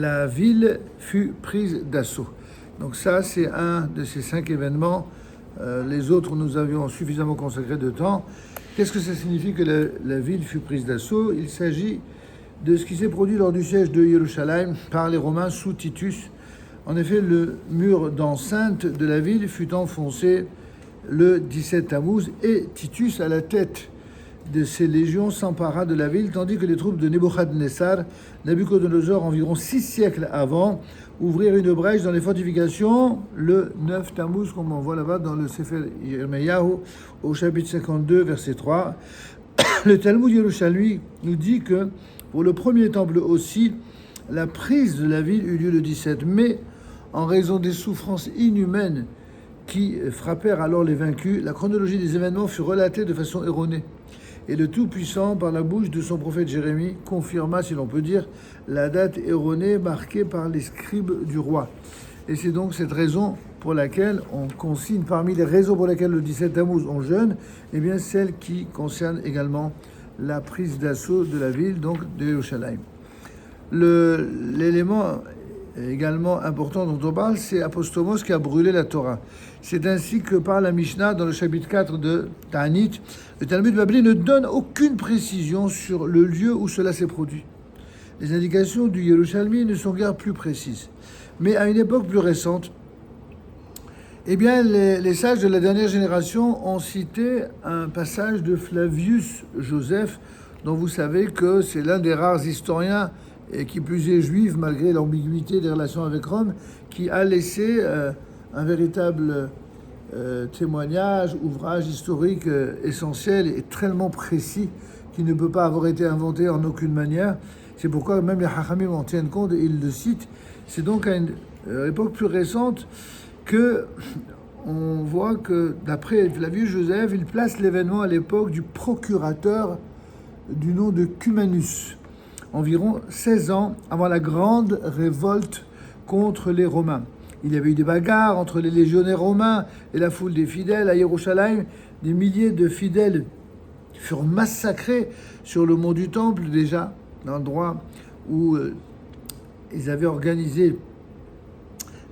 La ville fut prise d'assaut. Donc ça, c'est un de ces 5 événements. Les autres, nous avions suffisamment consacré de temps. Qu'est-ce que ça signifie que la ville fut prise d'assaut? Il s'agit de ce qui s'est produit lors du siège de Jérusalem par les Romains sous Titus. En effet, le mur d'enceinte de la ville fut enfoncé le 17 Tammuz et Titus, à la tête de ces légions, s'empara de la ville, tandis que les troupes de Nebuchadnezzar, Nabucodonosor, environ 6 siècles avant, ouvrirent une brèche dans les fortifications le 9 Tammuz, comme on voit là-bas dans le Sefer Yirmiyahu, au chapitre 52, verset 3. Le Talmud Yerushalmi nous dit que pour le premier temple aussi, la prise de la ville eut lieu le 17 mai, en raison des souffrances inhumaines qui frappèrent alors les vaincus. La chronologie des événements fut relatée de façon erronée. Et le Tout-Puissant, par la bouche de son prophète Jérémie, confirma, si l'on peut dire, la date erronée marquée par les scribes du roi. Et c'est donc cette raison pour laquelle on consigne, parmi les raisons pour lesquelles le 17 Tammuz on jeûne, eh bien celle qui concerne également la prise d'assaut de la ville, donc de Yerushalayim. L'élément également important dont on parle, c'est Apostomos qui a brûlé la Torah. C'est ainsi que par la Mishnah, dans le chapitre 4 de Ta'anit, le Talmud Babli ne donne aucune précision sur le lieu où cela s'est produit. Les indications du Yerushalmi ne sont guère plus précises. Mais à une époque plus récente, eh bien, les sages de la dernière génération ont cité un passage de Flavius Joseph, dont vous savez que c'est l'un des rares historiens, et qui plus est juif, malgré l'ambiguïté des relations avec Rome, qui a laissé un véritable témoignage, ouvrage historique essentiel et tellement précis qui ne peut pas avoir été inventé en aucune manière. C'est pourquoi même les Hachamim en tiennent compte et ils le citent. C'est donc à une époque plus récente que on voit que, d'après Flavius Joseph, il place l'événement à l'époque du procurateur du nom de Cumanus, environ 16 ans avant la grande révolte contre les Romains. Il y avait eu des bagarres entre les légionnaires romains et la foule des fidèles à Yerushalayim. Des milliers de fidèles furent massacrés sur le mont du Temple, déjà, l'endroit où ils avaient organisé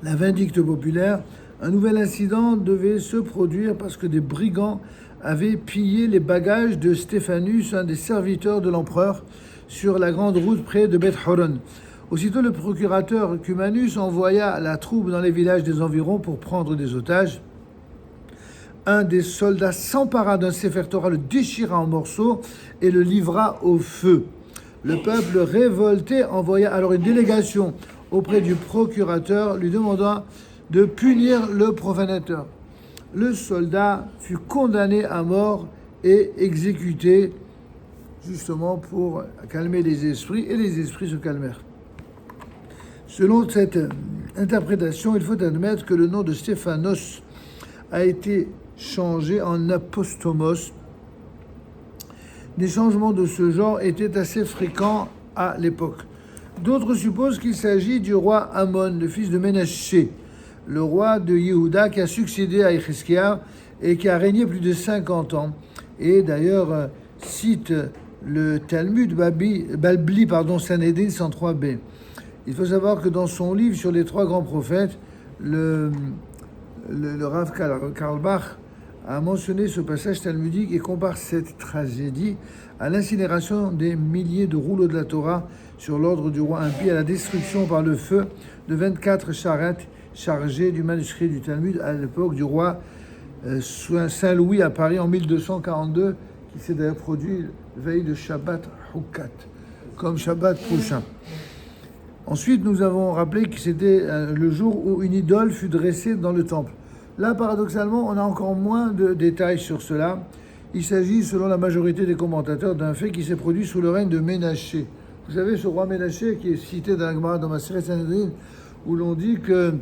la vindicte populaire. Un nouvel incident devait se produire parce que des brigands avaient pillé les bagages de Stéphanus, un des serviteurs de l'empereur, sur la grande route près de Beth Horon. Aussitôt, le procurateur Cumanus envoya la troupe dans les villages des environs pour prendre des otages. Un des soldats s'empara d'un Sefer Torah, le déchira en morceaux et le livra au feu. Le peuple révolté envoya alors une délégation auprès du procurateur, lui demandant de punir le profanateur. Le soldat fut condamné à mort et exécuté, justement pour calmer les esprits, et les esprits se calmèrent. Selon cette interprétation, il faut admettre que le nom de Stéphanos a été changé en Apostomos. Des changements de ce genre étaient assez fréquents à l'époque. D'autres supposent qu'il s'agit du roi Amon, le fils de Ménaché, le roi de Yehuda qui a succédé à Écheskia et qui a régné plus de 50 ans. Et d'ailleurs, cite le Talmud Balbli, Sanhédrin 103b. Il faut savoir que dans son livre sur les 3 grands prophètes, le Rav Karl Bach a mentionné ce passage talmudique et compare cette tragédie à l'incinération des milliers de rouleaux de la Torah sur l'ordre du roi impie, à la destruction par le feu de 24 charrettes chargées du manuscrit du Talmud à l'époque du roi Saint-Louis à Paris en 1242, qui s'est d'ailleurs produit veille de Shabbat Houkat, comme Shabbat prochain. Ensuite, nous avons rappelé que c'était le jour où une idole fut dressée dans le temple. Là, paradoxalement, on a encore moins de détails sur cela. Il s'agit, selon la majorité des commentateurs, d'un fait qui s'est produit sous le règne de Ménaché. Vous savez, ce roi Ménaché qui est cité dans la Gemara, dans Maseret Sanhédrin, où l'on dit que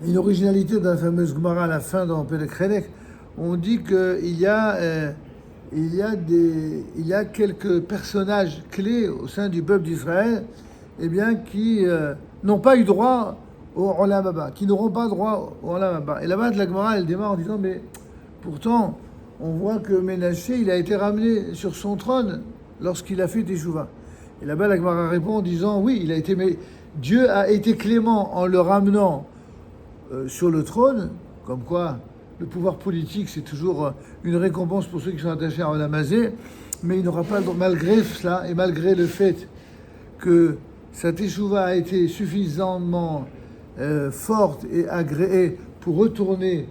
une originalité de la fameuse Gemara à la fin dans Perek Chelek, on dit qu'il y a quelques personnages clés au sein du peuple d'Israël, eh bien, qui n'ont pas eu droit au Olam Haba, qui n'auront pas droit au Olam Haba. Et là-bas, la Gemara, elle démarre en disant, mais pourtant, on voit que Ménaché, il a été ramené sur son trône lorsqu'il a fait Teshuvah. Et là-bas, la Gemara répond en disant, oui, mais Dieu a été clément en le ramenant sur le trône, comme quoi le pouvoir politique, c'est toujours une récompense pour ceux qui sont attachés à Olamazé, mais il n'aura pas, malgré cela, et malgré le fait que sa teshuva a été suffisamment forte et agréée pour retourner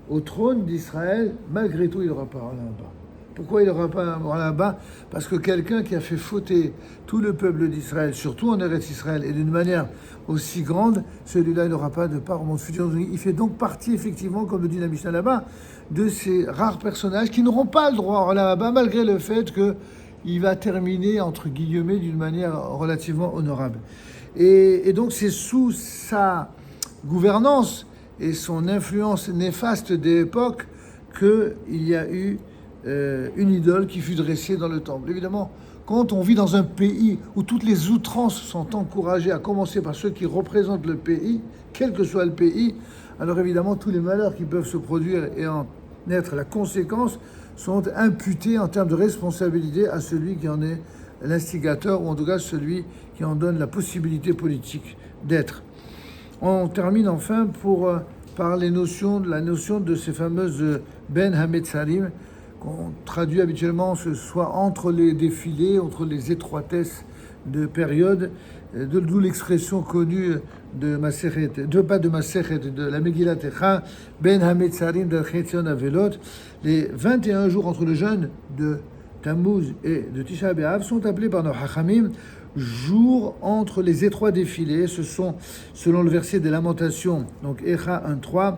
au trône d'Israël, malgré tout, il n'aura pas là-bas. Pourquoi il n'aura pas là-bas? Parce que quelqu'un qui a fait fauter tout le peuple d'Israël, surtout en Eretz Israël, et d'une manière aussi grande, celui-là, il n'aura pas de part au monde futur. Il fait donc partie, effectivement, comme le dit la Mishnah là-bas, de ces rares personnages qui n'auront pas le droit là-bas, malgré le fait qu'il va terminer, entre guillemets, d'une manière relativement honorable. Et donc, c'est sous sa gouvernance et son influence néfaste des époques qu'il y a eu une idole qui fut dressée dans le temple. Évidemment, quand on vit dans un pays où toutes les outrances sont encouragées, à commencer par ceux qui représentent le pays, quel que soit le pays, alors évidemment, tous les malheurs qui peuvent se produire et en être la conséquence sont imputés en termes de responsabilité à celui qui en est l'instigateur, ou en tout cas celui qui en donne la possibilité politique d'être. On termine enfin par la notion de ces fameuses Ben Hametzarim, qu'on traduit habituellement soit entre les défilés, entre les étroitesses de période, d'où l'expression connue de la Megillat Echa, Ben Hametzarim d'Al-Chetzion Avelot. Les 21 jours entre le jeûne de Tammuz et de Tisha B'Av sont appelés par nos Hachamim jours entre les étroits défilés. Ce sont, selon le verset des Lamentations, donc Echa 1.3,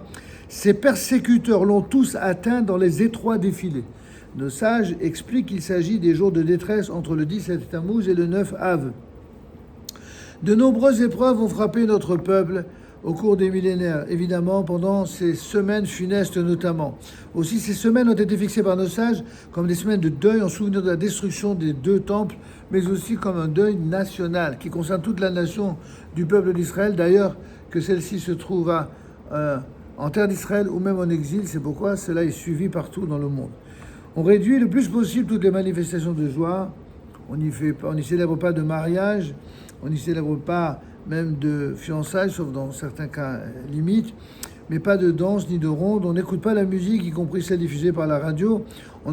ses persécuteurs l'ont tous atteint dans les étroits défilés. Nos sages expliquent qu'il s'agit des jours de détresse entre le 17 Tammuz et le 9 Av. De nombreuses épreuves ont frappé notre peuple au cours des millénaires, évidemment pendant ces semaines funestes notamment. Aussi, ces semaines ont été fixées par nos sages comme des semaines de deuil en souvenir de la destruction des deux temples, mais aussi comme un deuil national qui concerne toute la nation du peuple d'Israël. D'ailleurs, que celle-ci se trouve en terre d'Israël ou même en exil, c'est pourquoi cela est suivi partout dans le monde. On réduit le plus possible toutes les manifestations de joie. On n'y célèbre pas de mariage, on n'y célèbre pas même de fiançailles, sauf dans certains cas limites, mais pas de danse ni de ronde. On n'écoute pas la musique, y compris celle diffusée par la radio. On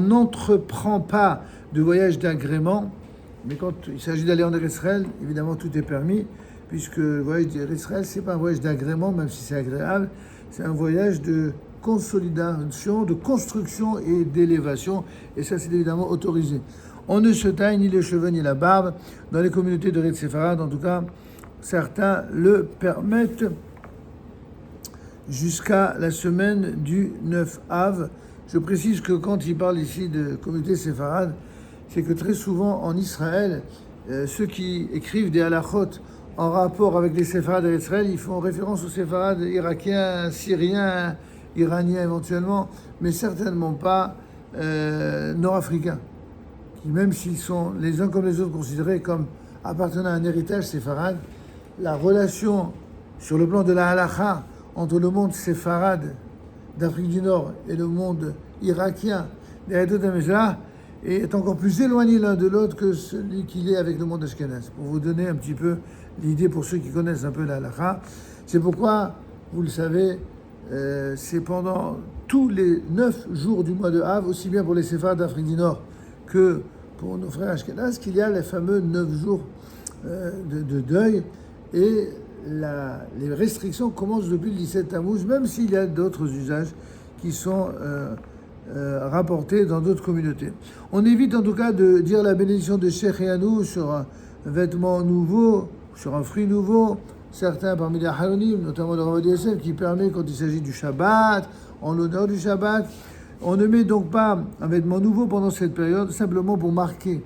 n'entreprend pas de voyage d'agrément, mais quand il s'agit d'aller en Israël, évidemment tout est permis, puisque le voyage d'Israël, c'est pas un voyage d'agrément, même si c'est agréable, c'est un voyage de consolidation, de construction et d'élévation, et ça c'est évidemment autorisé. On ne se taille ni les cheveux ni la barbe. Dans les communautés de Eretz Séfarade, en tout cas, certains le permettent jusqu'à la semaine du 9 Av. Je précise que quand il parle ici de communauté séfarade, c'est que très souvent en Israël, ceux qui écrivent des halachot en rapport avec les séfarades d'Israël, ils font référence aux séfarades irakiens, syriens, iraniens éventuellement, mais certainement pas nord-africains, qui même s'ils sont les uns comme les autres considérés comme appartenant à un héritage séfarade, la relation sur le plan de la halakha entre le monde séfarade d'Afrique du Nord et le monde irakien d'Aïdot Amezra est encore plus éloigné l'un de l'autre que celui qu'il est avec le monde ashkénaze. Pour vous donner un petit peu l'idée pour ceux qui connaissent un peu la halakha, c'est pourquoi, vous le savez, c'est pendant tous les 9 jours du mois de Av, aussi bien pour les séfarades d'Afrique du Nord que pour nos frères ashkénazes, qu'il y a les fameux 9 jours de deuil, et les restrictions commencent depuis le 17 Tammuz, même s'il y a d'autres usages qui sont rapportés dans d'autres communautés. On évite en tout cas de dire la bénédiction de Shechianu sur un vêtement nouveau, sur un fruit nouveau. Certains parmi les Haronim, notamment le Rav Yosef, qui permet quand il s'agit du Shabbat, en l'honneur du Shabbat. On ne met donc pas un vêtement nouveau pendant cette période, simplement pour marquer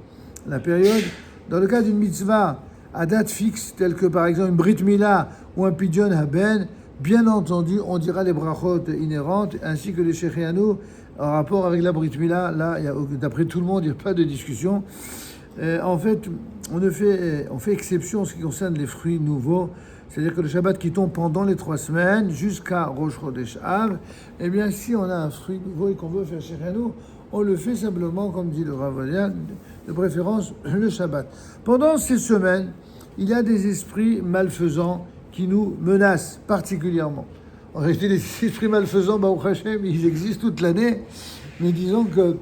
la période. Dans le cas d'une mitzvah à date fixe, telle que par exemple une Brit Mila ou un Pidyon Haben, bien entendu, on dira les brachot inhérentes, ainsi que les Shechianu en rapport avec la Brit Mila. Là, d'après tout le monde, il n'y a pas de discussion. En fait, on fait exception en ce qui concerne les fruits nouveaux. C'est-à-dire que le Shabbat qui tombe pendant les 3 semaines jusqu'à Rosh Chodesh Av, eh bien, si on a un fruit nouveau et qu'on veut faire Shechianu, on le fait simplement, comme dit le Ravolia, de préférence le Shabbat. Pendant ces semaines, il y a des esprits malfaisants qui nous menacent particulièrement. En réalité, les esprits malfaisants, Baruch Hashem, ils existent toute l'année, mais disons que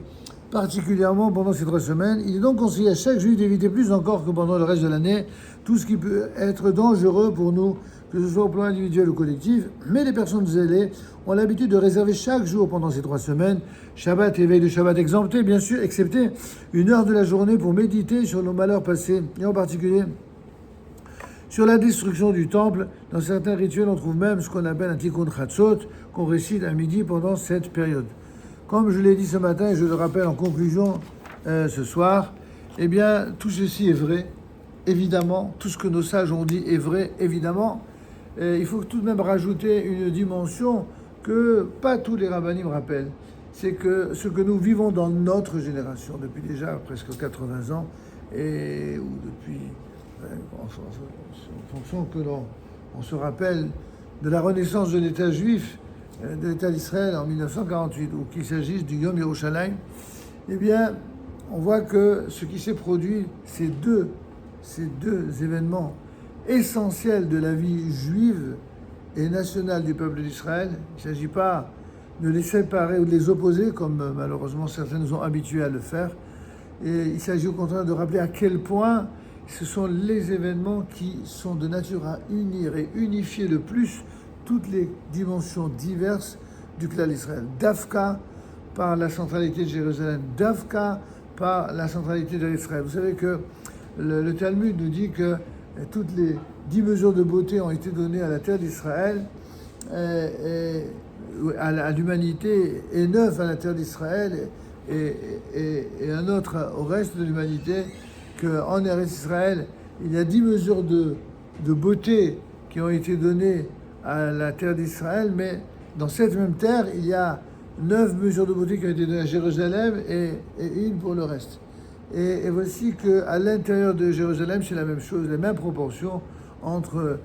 particulièrement pendant ces 3 semaines, il est donc conseillé à chaque juif d'éviter plus encore que pendant le reste de l'année tout ce qui peut être dangereux pour nous, que ce soit au plan individuel ou collectif. Mais les personnes zélées ont l'habitude de réserver chaque jour pendant ces 3 semaines, Shabbat et veille de Shabbat exempté, bien sûr, excepté 1 heure de la journée pour méditer sur nos malheurs passés, et en particulier sur la destruction du temple. Dans certains rituels, on trouve même ce qu'on appelle un tikkun chatzot, qu'on récite à midi pendant cette période. Comme je l'ai dit ce matin et je le rappelle en conclusion ce soir, eh bien, tout ceci est vrai, évidemment. Tout ce que nos sages ont dit est vrai, évidemment. Il faut tout de même rajouter une dimension que pas tous les rabbinim rappellent. C'est que ce que nous vivons dans notre génération, depuis déjà presque 80 ans, et ou depuis, en fonction que on se rappelle de la renaissance de l'État juif, de l'État d'Israël en 1948, ou qu'il s'agisse du Yom Yerushalayim, eh bien, on voit que ce qui s'est produit, ces deux événements essentiels de la vie juive et nationale du peuple d'Israël, il ne s'agit pas de les séparer ou de les opposer, comme malheureusement certains nous ont habitués à le faire, et il s'agit au contraire de rappeler à quel point ce sont les événements qui sont de nature à unir et unifier le plus toutes les dimensions diverses du clan d'Israël. Dafka par la centralité de Jérusalem, Dafka par la centralité d'Israël. Vous savez que le Talmud nous dit que toutes les 10 mesures de beauté ont été données à la terre d'Israël, à l'humanité, et 9 à la terre d'Israël, et un autre au reste de l'humanité, qu'en Eretz Israël, il y a 10 mesures de beauté qui ont été données à la terre d'Israël, mais dans cette même terre, il y a 9 mesures de beauté qui ont été données à Jérusalem et une pour le reste. Et voici qu'à l'intérieur de Jérusalem, c'est la même chose, les mêmes proportions entre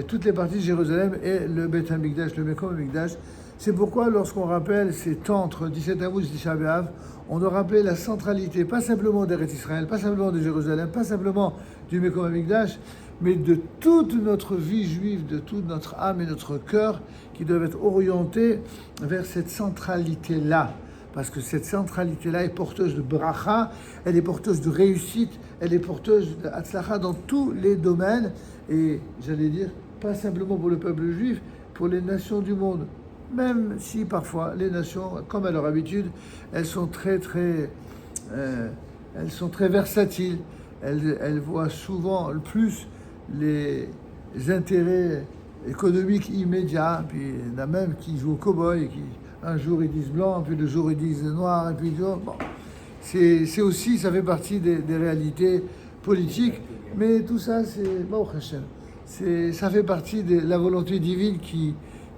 toutes les parties de Jérusalem et le Beth HaMikdash, le Mekom HaMikdash. C'est pourquoi lorsqu'on rappelle ces temps entre 17 Tammuz et Tisha B'Av, on doit rappeler la centralité, pas simplement d'Eretz Israël, pas simplement de Jérusalem, pas simplement du Mekom HaMikdash, mais de toute notre vie juive, de toute notre âme et notre cœur, qui doivent être orientés vers cette centralité-là. Parce que cette centralité-là est porteuse de bracha, elle est porteuse de réussite, elle est porteuse d'Hatzlacha dans tous les domaines, et j'allais dire, pas simplement pour le peuple juif, pour les nations du monde. Même si parfois les nations, comme à leur habitude, elles sont très versatiles, elles voient souvent le plus les intérêts économiques immédiats, puis il y en a même qui jouent au cow-boy, qui un jour ils disent blanc, puis le jour ils disent noir, et puis bon, c'est aussi, ça fait partie des réalités politiques, mais tout ça, ça fait partie de la volonté divine qui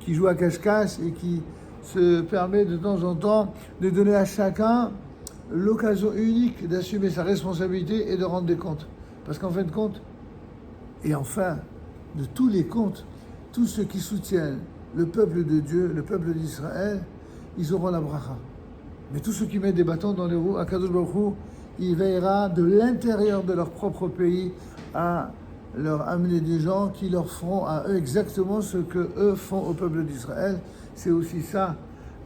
joue à cache-cache et qui se permet de temps en temps de donner à chacun l'occasion unique d'assumer sa responsabilité et de rendre des comptes. Parce qu'en fin de compte, et enfin, de tous les comptes, tous ceux qui soutiennent le peuple de Dieu, le peuple d'Israël, ils auront la bracha. Mais tous ceux qui mettent des bâtons dans les roues, Akadosh Baruch Hu, il veillera de l'intérieur de leur propre pays à leur amener des gens qui leur feront à eux exactement ce que eux font au peuple d'Israël. C'est aussi ça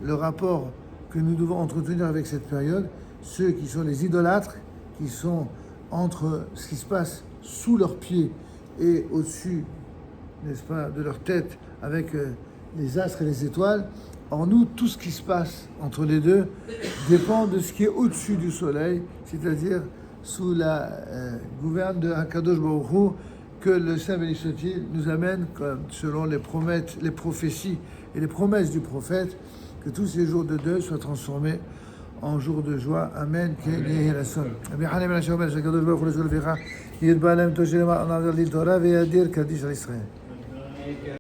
le rapport que nous devons entretenir avec cette période. Ceux qui sont les idolâtres, qui sont entre ce qui se passe sous leurs pieds et au-dessus, n'est-ce pas, de leur tête, avec les astres et les étoiles. En nous, tout ce qui se passe entre les deux dépend de ce qui est au-dessus du soleil, c'est-à-dire sous la gouverne de Akadosh Baruch Hu, que le Saint béni soit-il nous amène, comme selon les prophéties et les promesses du prophète, que tous ces jours de deuil soient transformés en jours de joie. Amen.